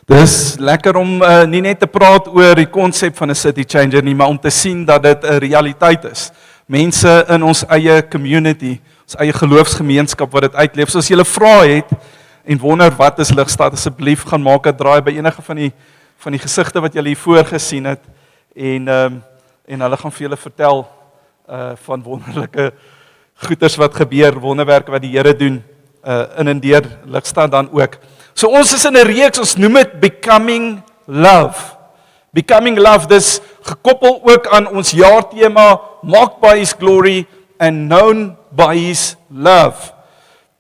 Dis lekker om nie net te praat oor die konsep van 'n city changer nie, maar om te sien dat dit 'n realiteit is. Mense in ons eie community, ons eie geloofsgemeenskap wat dit uitleef. So as jy 'n vraag het en wonder wat is Ligstad, asseblief gaan maak 'n draai by enige van die gesigte wat jy hier voor gesien het en hulle gaan vir julle vertel van wonderlike goeders wat gebeur, wonderwerke wat die Here doen in en deur Ligstad dan ook. So ons is in 'n reeks, ons noem dit Becoming Love. Becoming Love, dis gekoppel ook aan ons jaartema Marked by His Glory and Known by His Love.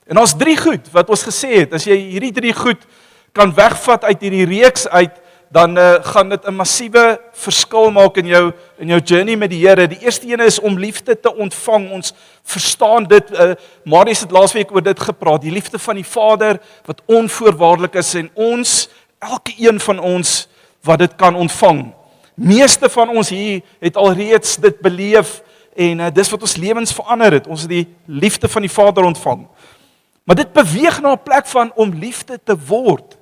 En ons 3 goed wat ons gesê het, as jy hierdie 3 goed kan wegvat uit hierdie reeks uit, dan gaan dit 'n massiewe verskil maak in jou journey met die Here. Die eerste een is om liefde te ontvang. Ons verstaan dit, Marius het laasweek oor dit gepraat, die liefde van die Vader wat onvoorwaardelik is en ons, elke een van ons wat dit kan ontvang. Meeste van ons hier het alreeds dit beleef en dis wat ons lewens verander het. Ons het die liefde van die Vader ontvang. Maar dit beweeg na 'n plek van om liefde te word.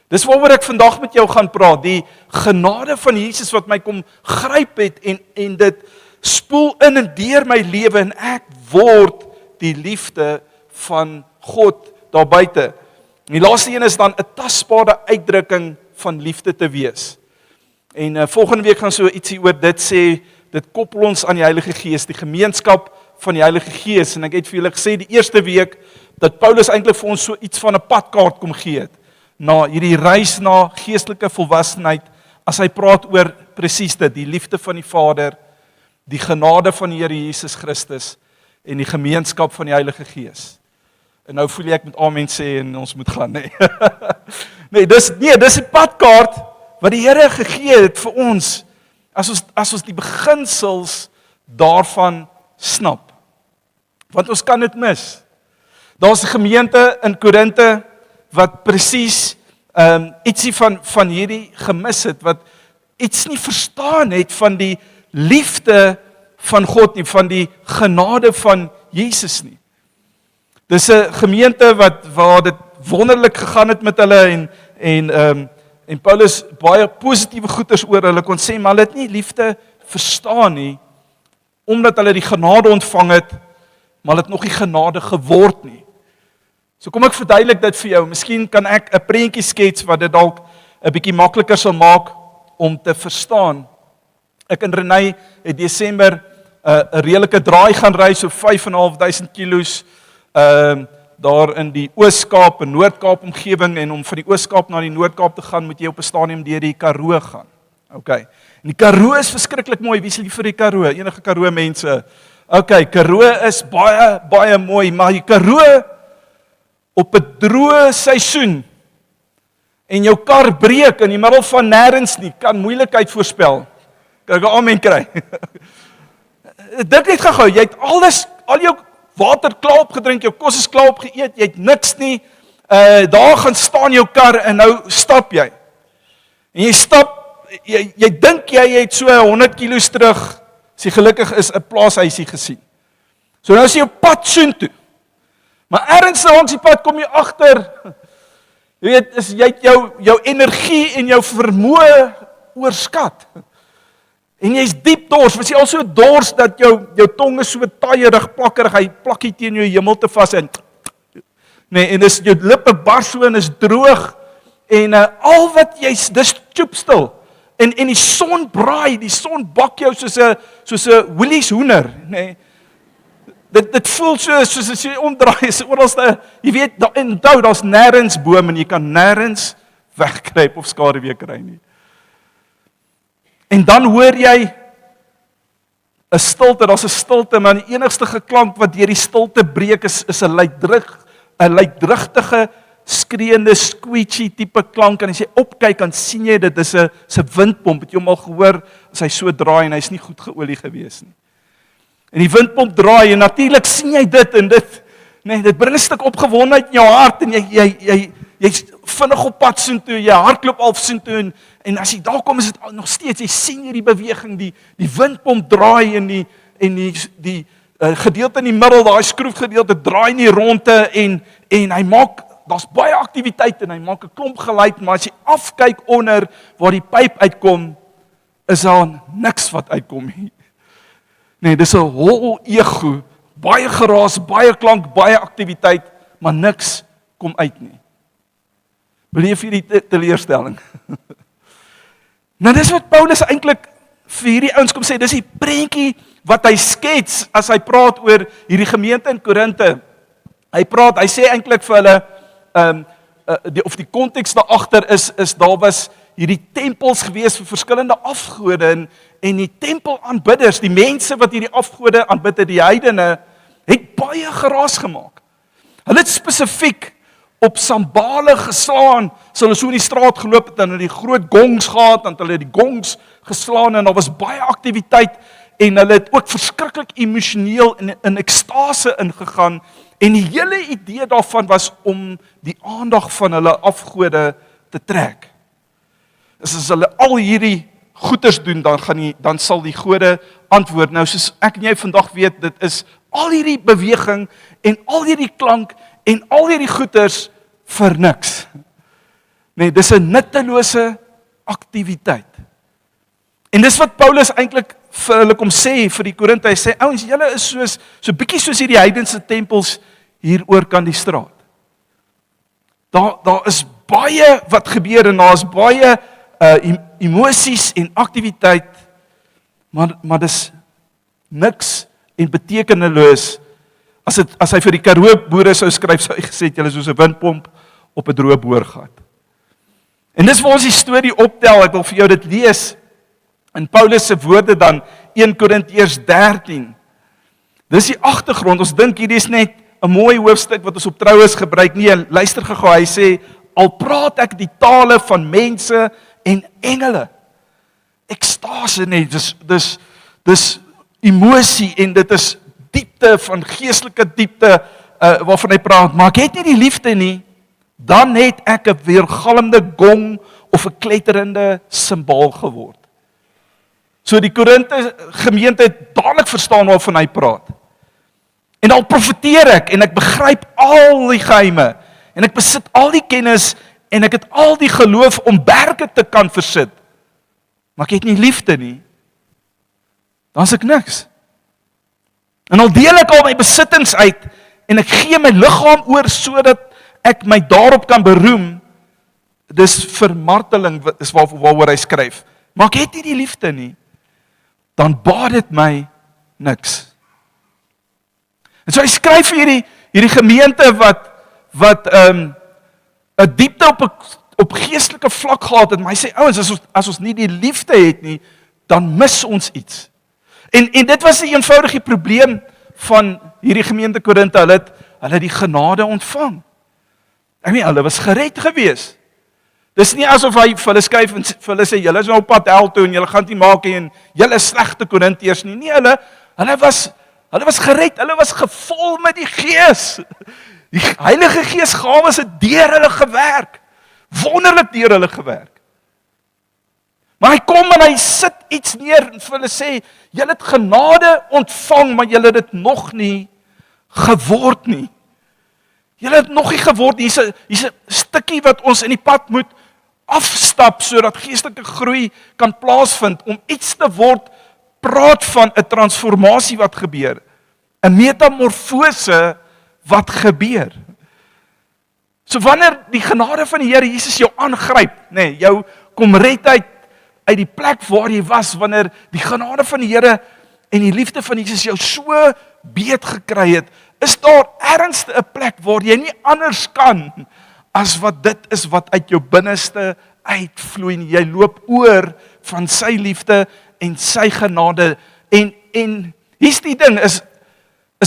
Dis waaroor ek vandag met jou gaan praat, die genade van Jesus wat my kom gryp het en dit spoel in en deur my lewe en ek word die liefde van God daar buite. Die laaste een is dan 'n tasbare uitdrukking van liefde te wees. En volgende week gaan so ietsie oor dit sê, dit koppel ons aan die Heilige Gees, die gemeenskap van die Heilige Gees. En ek het vir julle gesê die eerste week dat Paulus eintlik vir ons so iets van 'n padkaart kom gee het. Na hierdie reis na geestelike volwassenheid, as hy praat oor presies dit, die liefde van die Vader, die genade van die Here Jesus Christus en die gemeenskap van die Heilige Gees. En nou voel ek met amen sê en ons moet gaan, nee. Nee, dis die padkaart wat die Here gegee het vir ons, as ons die beginsels daarvan snap. Want ons kan dit mis. Daar's 'n gemeente in Korinthe wat presies ietsie van hierdie gemis het, wat iets nie verstaan het van die liefde van God nie, van die genade van Jesus nie. Dis 'n gemeente waar dit wonderlik gegaan het met hulle en Paulus baie positiewe goeders oor hulle kon sê, maar hulle het nie liefde verstaan nie, omdat hulle die genade ontvang het, maar hulle het nog nie genade geword nie. So kom ek verduidelik dit vir jou. Miskien kan ek 'n prentjie skets wat dit dalk 'n bietjie makliker sal maak om te verstaan. Ek en Renay het Desember 'n redelike draai gaan ry, so 5.500 kilos daar in die Oos-Kaap en Noord-Kaap omgewing, en om van die Oos-Kaap na die Noord-Kaap te gaan, moet jy op 'n stadium deur die Karoo gaan. Okay. En die Karoo is verskriklik mooi. Wie is lief vir die Karoo? Enige Karoo mense? Okay, Karoo is baie baie mooi, maar die Karoo op 'n droë seisoen en jou kar breek in die middel van nêrens nie, kan moeilikheid voorspel. Kan ek 'n amen kry? Dink net gou, jy het al jou water klaar opgedrink, jou kos is klaar opgeëet, jy het niks nie. Daar gaan staan jou kar en nou stap jy. En jy stap, jy dink jy het so 100 kilos terug, as jy gelukkig is, 'n plaashuisie gesien. So nou is jy op pad soontoe. Maar ergens langs die pad kom jy agter, jy weet, jy het jou energie en jou vermoë oorskat. En jy's diep dors, was jy al so dors dat jou tong is so taaierig, plakkerig, hy plak hier teen jou hemelte vas en en dis jou lippe bars so en is droog en al wat dis stoepstil. En die son braai, die son bak jou soos 'n Willys hoender, nee. Dit voel soos as jy omdraai, is oralste, jy weet, onthou, daar's nêrens boom en jy kan nêrens wegkruip of skaduwee kry nie. En dan hoor jy 'n stilte, daar's 'n stilte, maar die enigste geklank wat deur die stilte breek is 'n luidrugtige, skreeende, squeechy tipe klank, en as jy opkyk, dan sien jy dit is 'n windpomp. Het jy hom al gehoor as hy so draai en hy's nie goed geolie gewees nie. En die windpomp draai en natuurlik sien jy dit en dit bring 'n stuk opgewondenheid in jou hart en jy's vinnig op pad soontoe, jy hardloop al soontoe en as jy daar kom is dit nog steeds, jy sien hierdie beweging, die windpomp draai en die gedeelte in die middel, daai skroefgedeelte draai in die ronde en hy maak daar's baie aktiwiteit en hy maak 'n klomp geluid, maar as jy afkyk onder waar die pyp uitkom, is daar niks wat uitkom nie. Nee, dis 'n hol ego, baie geraas, baie klank, baie aktiwiteit, maar niks kom uit nie. Beleef jy die teleurstelling? Nou dis wat Paulus eintlik vir hierdie ouens kom sê, dis die prentjie wat hy skets as hy praat oor hierdie gemeente in Korinte. Hy sê eintlik vir hulle, die konteks daar agter is daar was hierdie tempels gewees vir verskillende afgode en die tempelaanbidders, die mense wat hierdie afgode aanbid het, die heidene, het baie geraas gemaak. Hulle het spesifiek op sambale geslaan, so hulle so in die straat geloop het en hulle die groot gongs gehad, en hulle die gongs geslaan en daar was baie aktiwiteit en hulle het ook verskriklik emosioneel in ekstase ingegaan en die hele idee daarvan was om die aandag van hulle afgode te trek. As hulle al hierdie goeders doen, dan sal die gode antwoord. Nou soos ek en jy vandag weet, dit is al hierdie beweging en al hierdie klank en al hierdie goeders vir niks. Nee, dis 'n nuttelose aktiwiteit. En dis wat Paulus eintlik vir hulle kom sê vir die Korinte. Hy sê, ouens, julle is so bietjie soos hierdie heidense tempels hier oor kan die straat. Daar is baie wat gebeur en daar is baie emosies en aktiwiteit, maar dis niks en betekenisloos. As hy vir die Karoo boere sou skryf, sou hy gesê het, julle is soos 'n windpomp op 'n droë boorgat. En dis waar ons die storie optel, ek wil vir jou dit lees, in Paulus se woorde dan, 1 Korintiërs 13. Dis die agtergrond, ons dink hierdie is net 'n mooi hoofstuk wat ons op troues gebruik. Nee, luister gou, hy sê, al praat ek die tale van mense en engele. Ekstase net, dis emosie en dit is diepte van geestelike diepte waarvan hy praat, maar ek het nie die liefde nie, dan het ek 'n weergalmende gong of 'n kletterende simbaal geword. So die Korinte gemeente het dadelik verstaan waarvan hy praat. En al profeteer ek en ek begryp al die geheime en ek besit al die kennis en ek het al die geloof om berge te kan versit, maar ek het nie liefde nie, dan is ek niks. En al deel ek al my besittings uit en ek gee my liggaam oor sodat ek my daarop kan beroem, dis vermarteling is waaroor hy skryf, maar ek het nie die liefde nie, dan baat dit my niks. En so hy skryf vir hierdie gemeente wat 'n diepte op geestelike vlak gehad het, maar hy sê, ouens, as ons nie die liefde het nie, dan mis ons iets. En dit was 'n eenvoudige probleem van hierdie gemeente Korinte, hulle het die genade ontvang. Ek meen, hulle was gered gewees. Dis nie asof hy vir hulle skryf en vir hulle sê, julle is nou op pad hel toe en julle gaan dit nie maak en julle is slegte Korintiërs nie. Nee, hulle was gered, hulle was gevul met die Gees. Die Heilige Gees gawes het deur hulle gewerk. Wonderlik deur hulle gewerk. Maar hy kom en hy sit iets neer en vir hulle sê, julle het genade ontvang, maar julle het dit nog nie geword nie. Julle het nog nie geword nie. Hier's 'n stukkie wat ons in die pad moet afstap sodat geestelike groei kan plaasvind. Om iets te word, praat van 'n transformasie wat gebeur. 'n Metamorfose wat gebeur. So wanneer die genade van die Here Jesus jou aangryp, jou kom red uit die plek waar jy was, wanneer die genade van die Here en die liefde van Jesus jou so beet gekry het, is daar ergens 'n plek waar jy nie anders kan as wat dit is wat uit jou binneste uitvloei nie. Jy loop oor van sy liefde en sy genade. En hier's die ding, is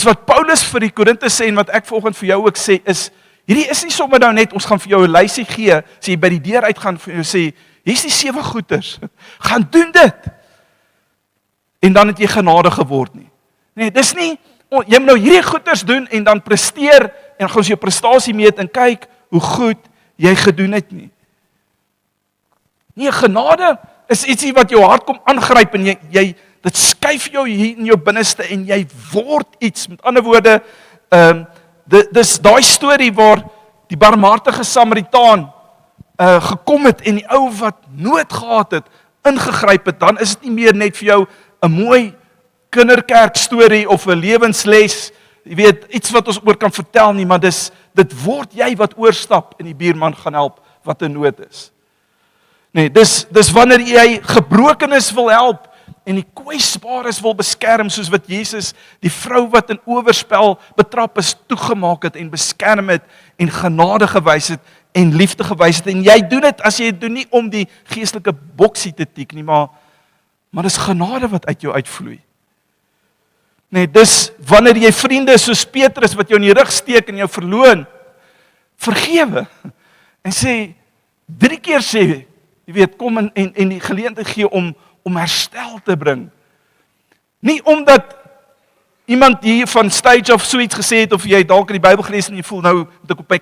wat Paulus vir die Korinte sê en wat ek volgens vir jou ook sê, is hierdie is nie sommer nou net, ons gaan vir jou 'n lysie gee, as jy by die deur uitgaan vir jou sê, hier's die 7 goeders, gaan doen dit. En dan het jy genade geword nie. Nee, dis nie, jy moet nou hierdie goeders doen en dan presteer en gaan ons jou prestasie meet en kyk hoe goed jy gedoen het nie. Nee, genade is ietsie wat jou hart kom aangryp en jy dit skuif jou hier in jou binneste en jy word iets. Met ander woorde, dis daai storie waar die barmhartige Samaritaan gekom het en die ou wat nood gehad het, ingegryp het, dan is dit nie meer net vir jou 'n mooi kinderkerk storie of 'n lewensles, jy weet, iets wat ons oor kan vertel nie, maar dit word jy wat oorstap en die buurman gaan help wat in nood is. Nee, dis wanneer jy gebrokenes wil help en die kwesbares wil beskerm, soos wat Jesus die vrou wat in oorspel betrap is toegemaak het en beskerm het en genade gewys het en liefde gewys het, en jy doen dit as jy doen nie om die geestelike boksie te tik nie, maar dis genade wat uit jou uitvloei. Nee, dis wanneer jy vriende soos Petrus wat jou in die rug steek en jou verloon, vergewe en sê 3 keer sê, jy weet, kom en die geleentheid gee om herstel te bring. Nie omdat iemand hier van stage of so iets gesê het, of jy dalk in die Bybel gelees en jy voel nou, moet ek op my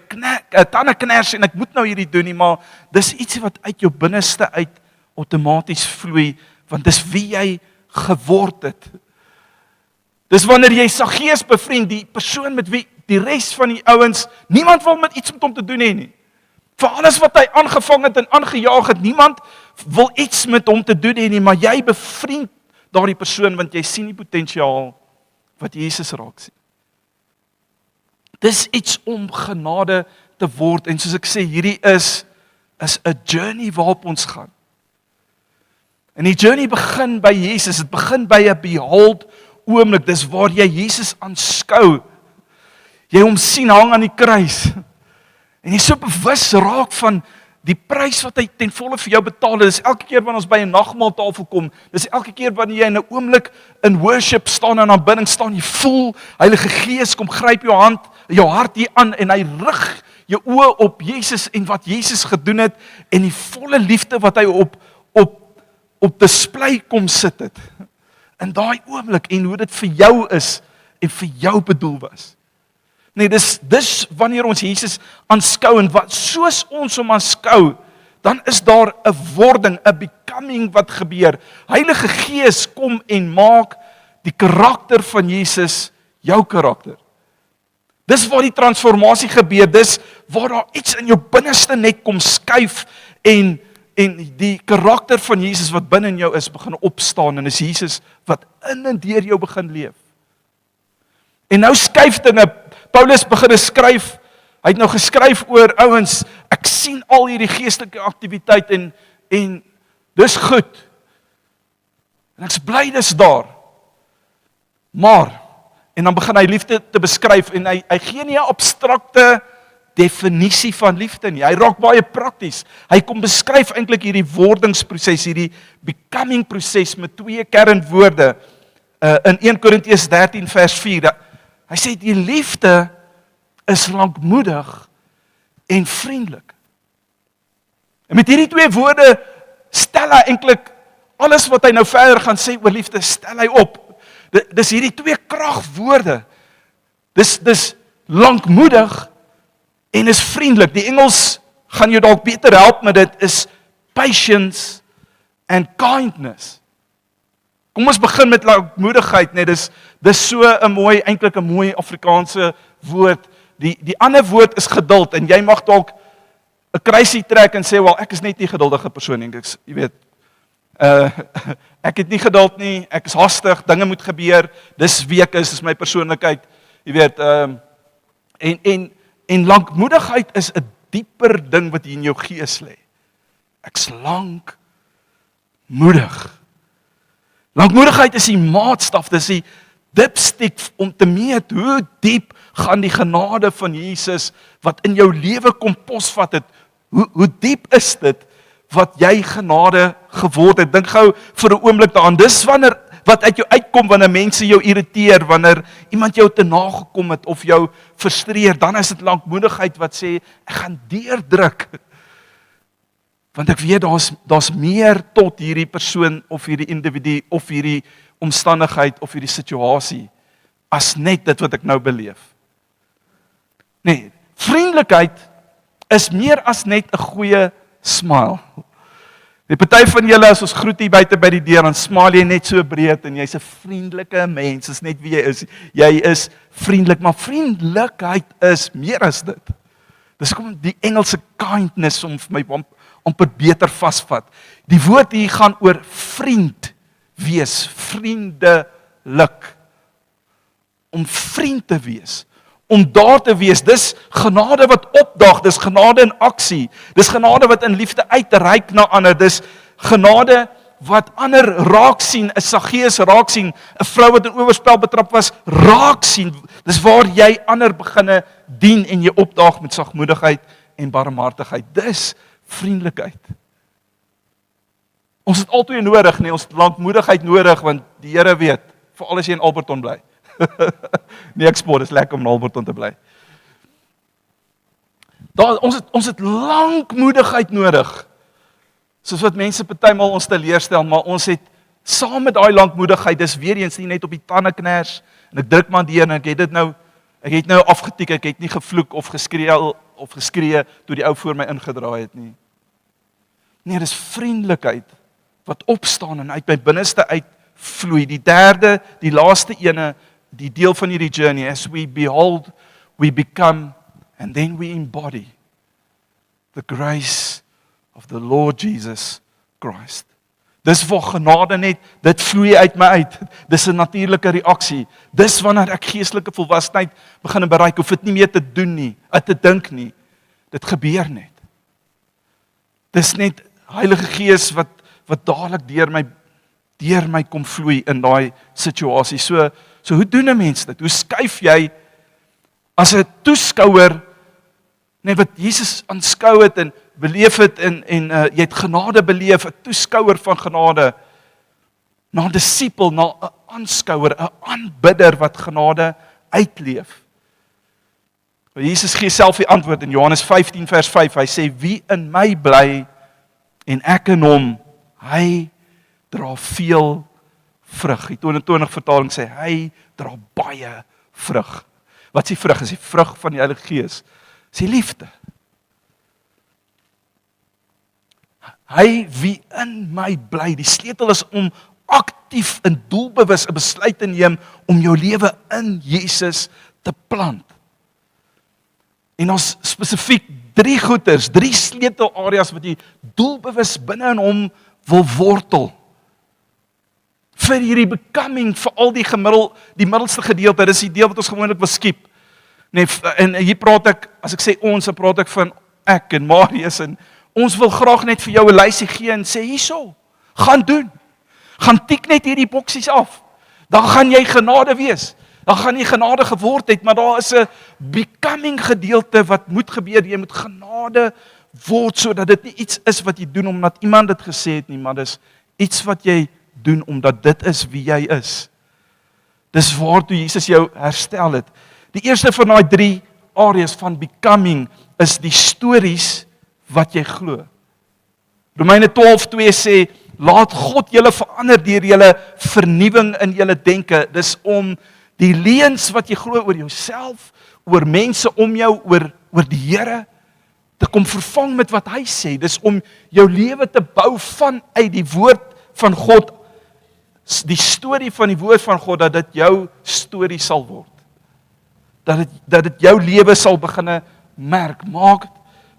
tande kners en ek moet nou hierdie doen nie, maar dis iets wat uit jou binneste uit outomaties vloei, want dis wie jy geword het. Dis wanneer jy Saggeus bevriend, die persoon met wie die res van die ouens, niemand wil met iets met hom te doen hê nie. Vir alles wat hy aangevang het en aangejaag het, niemand wil iets met hom te doen hê nie, maar jy bevriend daardie persoon, want jy sien die potensiaal wat Jesus raak sien. Dis iets om genade te word, en soos ek sê, hierdie is 'n journey waarop ons gaan. En die journey begin by Jesus, dit begin by 'n behold oomblik, dis waar jy Jesus aanskou, jy hom sien hang aan die kruis, en jy so bewus raak van die prys wat hy ten volle vir jou betaal het. Dis elke keer wanneer ons by 'n nagmaaltafel kom, dis elke keer wanneer jy in 'n oomblik in worship staan en aanbidding staan, jy voel Heilige Gees kom gryp jou hand, jou hart hier aan en hy rig jou oë op Jesus en wat Jesus gedoen het en die volle liefde wat hy op display kom sit het. In daai oomblik en hoe dit vir jou is en vir jou bedoel was. Nee, dis wanneer ons Jesus aanskou en wat soos ons hom aanskou, dan is daar 'n wording, 'n becoming wat gebeur. Heilige Gees kom en maak die karakter van Jesus jou karakter. Dis waar die transformasie gebeur, dis waar daar iets in jou binneste net kom skuif en die karakter van Jesus wat binne in jou is begin opstaan en is Jesus wat in en deur jou begin leef. En nou skuif dinge. Paulus begin skryf, hy het nou geskryf oor ouens, ek sien al hierdie geestelike aktiwiteit en dis goed. En ek's bly dis daar. Maar, en dan begin hy liefde te beskryf en hy gee nie 'n abstrakte definisie van liefde nie. Hy raak baie prakties. Hy kom beskryf eintlik hierdie wordingsproses, hierdie becoming proses met 2 kernwoorde in 1 Korintiërs 13 vers 4. Hy sê die liefde is lankmoedig en vriendelik. En met hierdie 2 woorde stel hy eintlik alles wat hy nou verder gaan sê oor liefde, stel hy op. Dis hierdie 2 kragwoorde. Dis lankmoedig en is vriendelik. Die Engels gaan jou dalk beter help met dit, is patience and kindness. Kom ons begin met lankmoedigheid, nee, dis so 'n mooi, eintlik 'n mooi Afrikaanse woord. Die ander woord is geduld, en jy mag dalk 'n kruisie trek en sê, wel, ek is net nie geduldige persoon nie, jy weet, ek het nie geduld nie, ek is haastig, dinge moet gebeur, dis wie ek is, dis my persoonlikheid, jy weet, en lankmoedigheid is 'n dieper ding wat hier in jou gees lê. Ek's lankmoedig. Lankmoedigheid is die maatstaf, dis die dipstick om te meet hoe diep gaan die genade van Jesus wat in jou lewe kom posvat het. Hoe diep is dit wat jy genade geword het? Dink gou vir 'n oomblik daaraan. Dis wanneer wat uit jou uitkom wanneer mense jou irriteer, wanneer iemand jou te nagekom het of jou frustreer, dan is dit lankmoedigheid wat sê ek gaan deurdruk. Want ek weet daar's meer tot hierdie persoon of hierdie individu of hierdie omstandigheid of hierdie situasie as net dit wat ek nou beleef. Nee, vriendelikheid is meer as net 'n goeie smile. Die party van julle as ons groet hier buite by die deur, dan smaal jy net so breed en jy's 'n vriendelike mens, is net wie jy is. Jy is vriendelik, maar vriendelikheid is meer as dit. Dis kom die Engelse kindness om vir my amper beter vasvat. Die woord hier gaan oor vriend wees, vriendelik. Om vriend te wees, om daar te wees, dis genade wat opdaag, dis genade in aksie, dis genade wat in liefde uitreik na ander, dis genade wat ander raak sien, 'n Saggeus raak sien, 'n vrou wat in oorspel betrap was, raak sien, dis waar jy ander beginne dien en jy opdaag met sagmoedigheid en barmhartigheid, dis vriendelikheid. Ons het altyd nodig, nee, ons het lankmoedigheid nodig, want die Here weet, veral as jy in Alberton bly. Nee, ek spot, is lekker om in Alberton te bly. Ons het lankmoedigheid nodig, soos wat mense partymal ons teleerstel, maar ons het saam met daai lankmoedigheid, dis weer eens nie net op die tande kners, en ek druk maar deur, en ek het nou afgetik, ek het nie gevloek of geskree, toe die ou voor my ingedraai het nie. Nee, dis vriendelikheid, wat opstaan en uit my binneste uitvloei. Die derde, die laaste ene, die deel van hierdie journey, as we behold, we become, and then we embody the grace of the Lord Jesus Christ. Dis waar genade net, dit vloei uit my uit. Dis 'n natuurlike reaksie. Dis wanneer ek geestelike volwassenheid begin bereik, hoef dit nie meer te doen nie, te dink nie. Dit gebeur net. Dis net Heilige Gees wat dadelik deur my kom vloei in daai situasie. So hoe doen 'n mens dit? Hoe skuif jy as 'n toeskouer net wat Jesus aanskou het en beleef het en jy het genade beleef, 'n toeskouer van genade, na 'n disipel, na 'n aanskouer, 'n aanbidder wat genade uitleef. Jesus gee self die antwoord in Johannes 15 vers 5. Hy sê, wie in my bly en ek in hom, hy dra veel vrug. Die 22 vertaling sê, hy dra baie vrug. Wat is die vrug? Is die vrug van die Heilige Gees. Is die liefde. Hy wie in my bly, die sleutel is om aktief en doelbewus 'n besluit te neem om jou lewe in Jesus te plant. En ons spesifiek 3 goeters, 3 sleutelareas wat jy doelbewus binne in hom wil wortel. Vir hierdie becoming, vir al die middelste gedeelte, dis die deel wat ons gewoonlik wil skiep. Nee, en hier praat ek, as ek sê ons, dan praat ek van ek en Marius, en ons wil graag net vir jou 'n lysie gee en sê, hierso, gaan doen. Gaan tik net hierdie boksies af. Dan gaan jy genade wees. Dan gaan jy genade geword het, maar daar is 'n becoming gedeelte wat moet gebeur. Jy moet genade word, sodat dit nie iets is wat jy doen omdat iemand dit gesê het nie, maar dis iets wat jy doen omdat dit is wie jy is. Dis waartoe Jesus jou herstel het. Die eerste van daai 3 areas van becoming is die stories wat jy glo. Romeine 12:2 sê, laat God julle verander deur julle vernuwing in julle denke. Dis om die leuns wat jy glo oor jouself, oor mense om jou, oor die Here, te kom vervang met wat hy sê. Dis om jou lewe te bou vanuit die woord van God, die storie van die woord van God, dat dit jou storie sal word. Dat dit jou lewe sal beginne maak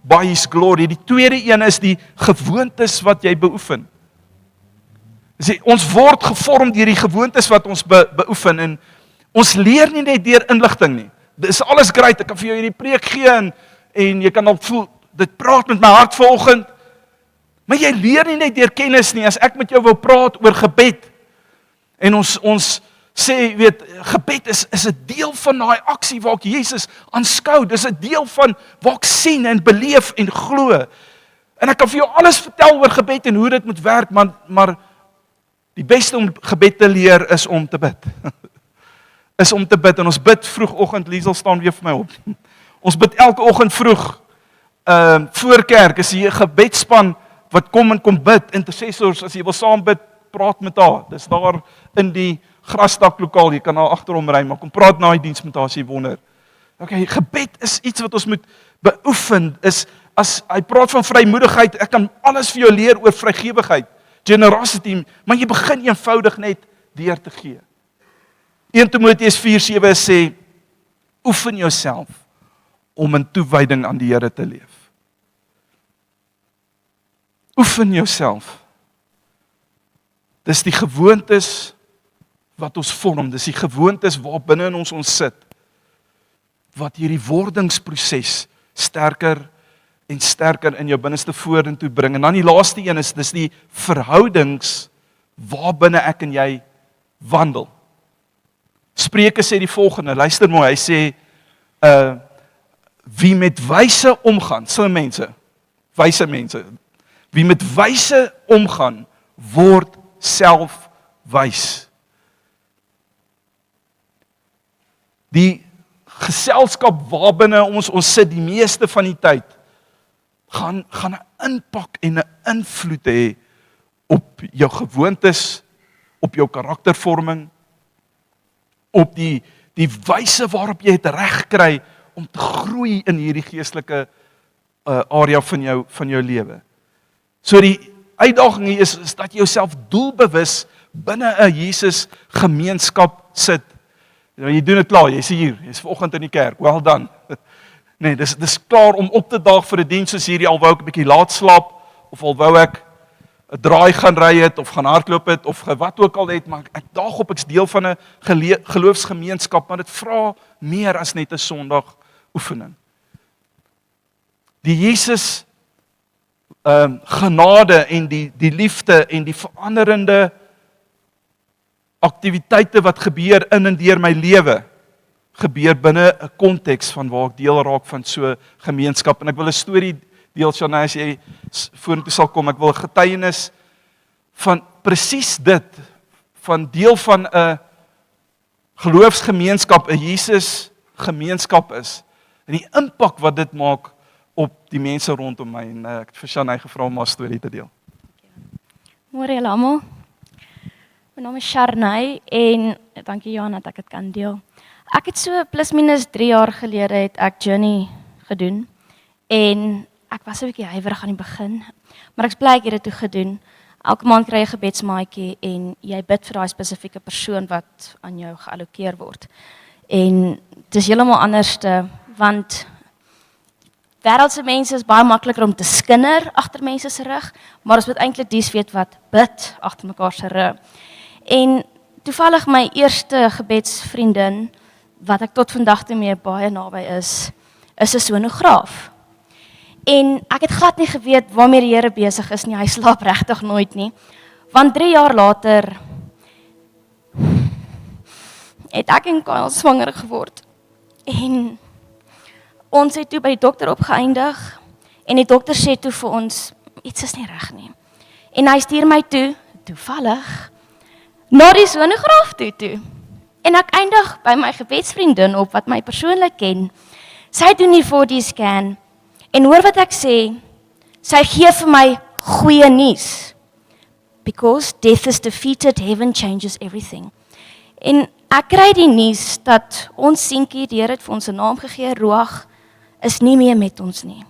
by His glory. Die tweede een is die gewoontes wat jy beoefen. Ons word gevorm deur die gewoontes wat ons beoefen, en ons leer nie net deur inligting nie. Dit is alles great, ek kan vir jou hierdie preek gee, en jy kan al voel, dit praat met my hart vanoggend, maar jy leer nie net deur kennis nie. As ek met jou wil praat oor gebed, en ons sê, weet, gebed is 'n deel van daai aksie waar ek Jesus aanskou, dis 'n deel van waar ek sien en beleef en glo, en ek kan vir jou alles vertel oor gebed en hoe dit moet werk, maar die beste om gebed te leer is om te bid. Is om te bid, en ons bid vroegoggend, Liesel staan weer vir my op. Ons bid elke oggend vroeg, voor kerk, is hier 'n gebedspan wat kom bid, intercessors, as jy wil saam bid, praat met haar, dis daar in die grasdaklokaal, jy kan daar agterom ry, maar kom praat na die diens met haar as jy wonder. Okay, gebed is iets wat ons moet beoefen, as hy praat van vrymoedigheid, ek kan alles vir jou leer oor vrygewigheid, generosity, maar jy begin eenvoudig net deur te gee. 1 Timoteus 4:7 sê, oefen jouself om in toewyding aan die Here te leef. Oefen jouself. Dis die gewoontes wat ons vorm, dis die gewoontes waar binne in ons sit, wat hierdie wordingsproses sterker en sterker in jou binneste vorentoe bring. En dan die laaste een is, dis die verhoudings waar binne ek en jy wandel. Spreuke sê die volgende, luister mooi, hy sê, wie met wyse omgaan, slim mense, wyse mense, wie met wyse omgaan, word self wys. Die geselskap waarbinne ons sit die meeste van die tyd, gaan 'n impak en 'n invloed hê op jou gewoontes, op jou karaktervorming, op die wyse waarop jy het reg kry om te groei in hierdie geestelike area van jou lewe. So die uitdaging hier is dat jy jouself doelbewus binne 'n Jesus gemeenskap sit. Jy doen dit klaar, jy's hier, jy's vanoggend in die kerk, well done. Nee, dis klaar om op te daag vir 'n diens soos hierdie, al wou ek 'n bietjie laat slaap, of al wou ek 'n draai gaan ry het, of gaan hardloop het, of wat ook al het, maar ek daag op, ek's deel van 'n geloofsgemeenskap, maar dit vra meer as net 'n Sondag oefening. Die Jesus genade en die liefde en die veranderende aktiwiteite wat gebeur in en deur my lewe, gebeur binne 'n konteks van waar ek deel raak van so gemeenskap. En ek wil 'n storie deel, Shana, as jy vorentoe sal kom, ek wil 'n getuienis van presies dit, van deel van 'n geloofsgemeenskap, 'n Jesus gemeenskap is, en die impak wat dit maak op die mense rondom my, en ek het vir Shana gevra om haar storie te deel. Môre julle almal. My naam is Sharnay en dankie Johan dat ek dit kan deel. Ek het so plus minus 3 jaar gelede het ek Journey gedoen en ek was 'n bietjie huiwerig aan die begin, maar ek's bly ek het dit toe gedoen. Elke maand kry jy 'n gebedsmaatjie en jy bid vir daai spesifieke persoon wat aan jou geallokeer word. En dit is heeltemal anderste, want wêreldse mense is baie makliker om te skinder agter mense se rug, maar ons moet eintlik dies weet wat bid agter mekaar se rug. En toevallig my eerste gebedsvriendin, wat ek tot vandag toe mee baie naby is 'n sonograaf. En ek het glad nie geweet waarmee die Here besig is nie, hy slaap regtig nooit nie. Want 3 jaar later het ek en Kyle swanger geword. En ons het toe by die dokter opgeëindig en die dokter sê toe vir ons, iets is nie reg nie. En hy stuur my toe, toevallig, na die sonograaf toe. En ek eindig by my gebedsvriendin op, wat my persoonlik ken. Sy doen die 4D scan, en hoor wat ek sê, sy gee vir my goeie nuus. Because death is defeated, heaven changes everything. En ek kry die nuus dat ons seentjie, die Here het vir ons 'n naam gegee, Ruach, is nie meer met ons nie.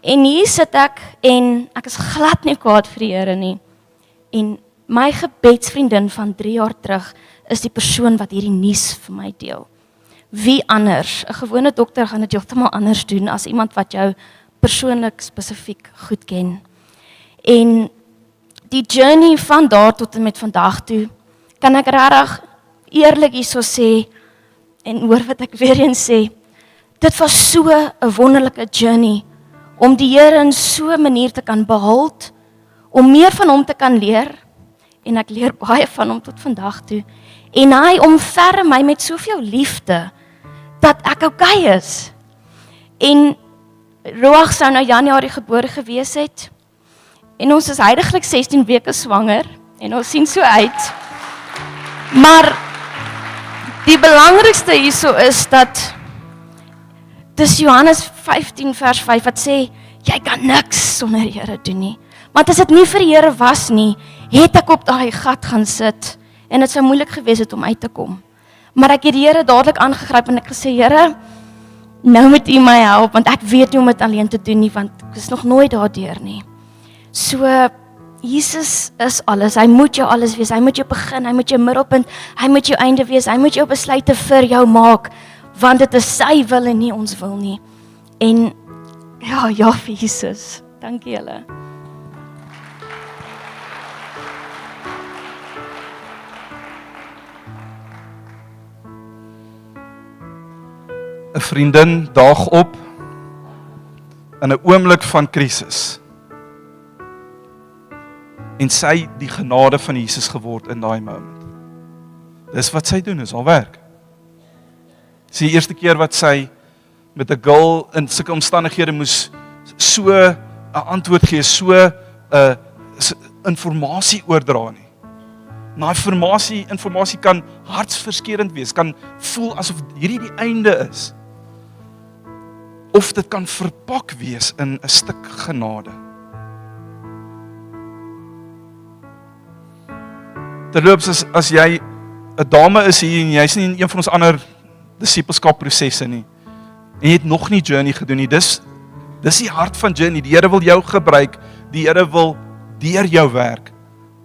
En hier sit ek, en ek is glad nie kwaad vir die Here nie. En my gebedsvriendin van 3 jaar terug, is die persoon wat hierdie nuus vir my deel. Wie anders? 'n gewone dokter gaan dit heeltemal anders doen as iemand wat jou persoonlik spesifiek goed ken. En die journey van daar tot en met vandag toe, kan ek regtig eerlik hierso sê, en hoor wat ek weer eens sê, dit was so 'n wonderlike journey, om die Here in so 'n manier te kan behuld, om meer van hom te kan leer, en ek leer baie van hom tot vandag toe, en hy omverre my met soveel liefde, dat ek okay is. En Ruach sou nou Januarie gebore gewees het, en ons is heidaglik 16 weke swanger, en ons sien so uit. Maar die belangrikste hierso is dat dis Johannes 15 vers 5 wat sê, jy kan niks sonder die Here doen nie. Want as dit nie vir die Here was nie, het ek op daai gat gaan sit, en dit sou moeilik gewees het om uit te kom. Maar ek het die Here dadelik aangegryp en ek gesê, Here, nou moet U my help, want ek weet nie om dit alleen te doen nie, want ek is nog nooit daardeur nie. So, Jesus is alles, hy moet jou alles wees, hy moet jou begin, hy moet jou middelpunt, hy moet jou einde wees, hy moet jou besluite vir jou maak, want dit is sy wil en nie ons wil nie. En ja vir Jesus. Dankie julle. 'n vriendin daag op in 'n oomblik van krisis. En sy die genade van Jesus geword in daai moment. Dis wat sy doen, is haar werk. Dis die eerste keer wat sy met 'n girl in sulke omstandighede moes so 'n antwoord gee, so 'n informasie oordra nie. Maar informasie kan hartsverskeurend wees, kan voel asof hierdie die einde is. Of dit kan verpak wees in 'n stuk genade. Terloops, as jy 'n dame is hier en jy's nie in een van ons ander disippelskap prosesse nie, en jy het nog nie journey gedoen nie, dis die hart van journey. Die Here wil jou gebruik, die Here wil deur jou werk,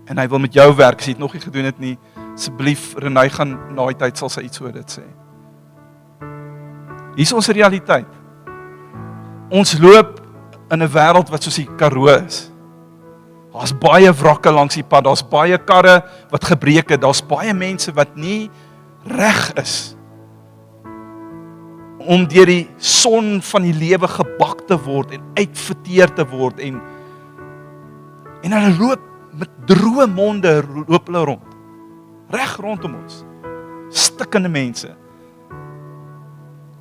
en hy wil met jou werk. As jy dit nog nie gedoen het nie, asseblief, Renay gaan na die tyd sal sy iets oor dit sê. Hier is ons realiteit. Ons loop in 'n wêreld wat soos die Karoo is. Daar's baie wrakke langs die pad, daar's baie karre wat gebreek het, daar's baie mense wat nie reg is om deur die son van die lewe gebak te word en uitverteer te word, en hulle loop met droë monde, loop hulle rond. Reg rondom ons. Stikkende mense.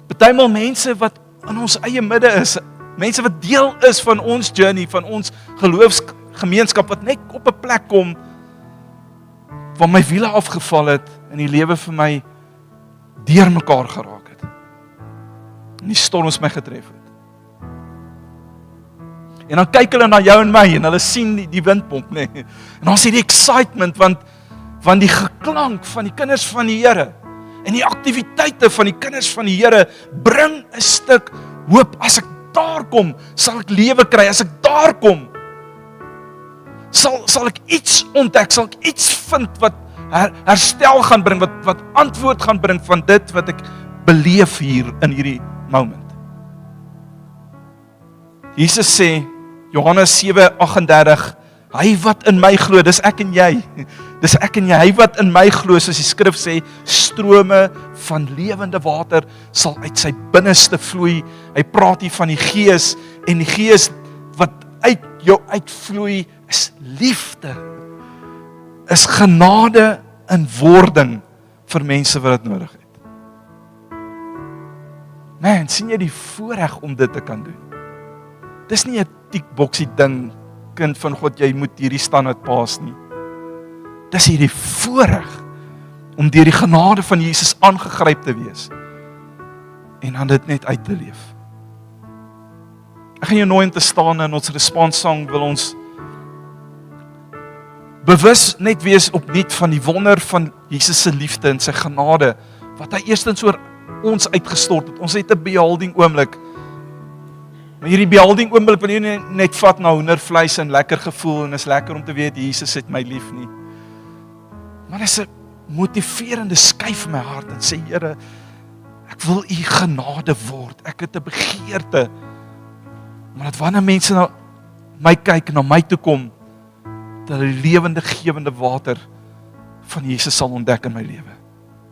Partymal mense wat in ons eie midde is, mense wat deel is van ons journey, van ons geloofsgemeenskap, wat net op 'n plek kom, waar my wiele afgeval het, en die lewe vir my deurmekaar geraak het. En die storms my getref het. En dan kyk hulle na jou en my, en hulle sien die windpomp, nee. En dan sien die excitement, want die geklank van die kinders van die Here, en die aktiwiteite van die kinders van die Here, bring 'n stuk hoop. As ek daar kom, sal ek lewe kry. As ek daar kom, sal ek iets ontdek, sal ek iets vind wat herstel gaan bring, wat antwoord gaan bring van dit wat ek beleef hier in hierdie moment. Jesus sê, Johannes 7:38, hy wat in my glo, dis ek en jy. Dis ek en jy, hy wat in my glo, soos die skrif sê, strome van lewende water sal uit sy binneste vloei. Hy praat hier van die Gees, en die Gees wat uit jou uitvloei is liefde. Is genade in wording vir mense wat dit nodig het. Man, sien jy die voorreg om dit te kan doen? Dis nie 'n tikboksie ding, kind van God, jy moet hierdie standaard paas nie. Dis hierdie voorreg om deur die genade van Jesus aangegryp te wees en dan dit net uit te leef. Ek gaan jou nooi om te staan, in ons responssong wil ons bewus net wees opnuut van die wonder van Jesus se liefde en sy genade, wat hy eerstens oor ons uitgestort het. Ons het 'n beholding oomblik. Maar hierdie beholding oomblik wil jy net vat na hoendervleis en lekker gevoel, en is lekker om te weet, Jesus het my lief nie. Maar dit is 'n motiverende skuif in my hart, en sê, Here, ek wil u genade word. Ek het 'n begeerte, maar dat wanneer mense na my kyk, na my toe kom, dat die lewende, gewende water van Jesus sal ontdek in my lewe.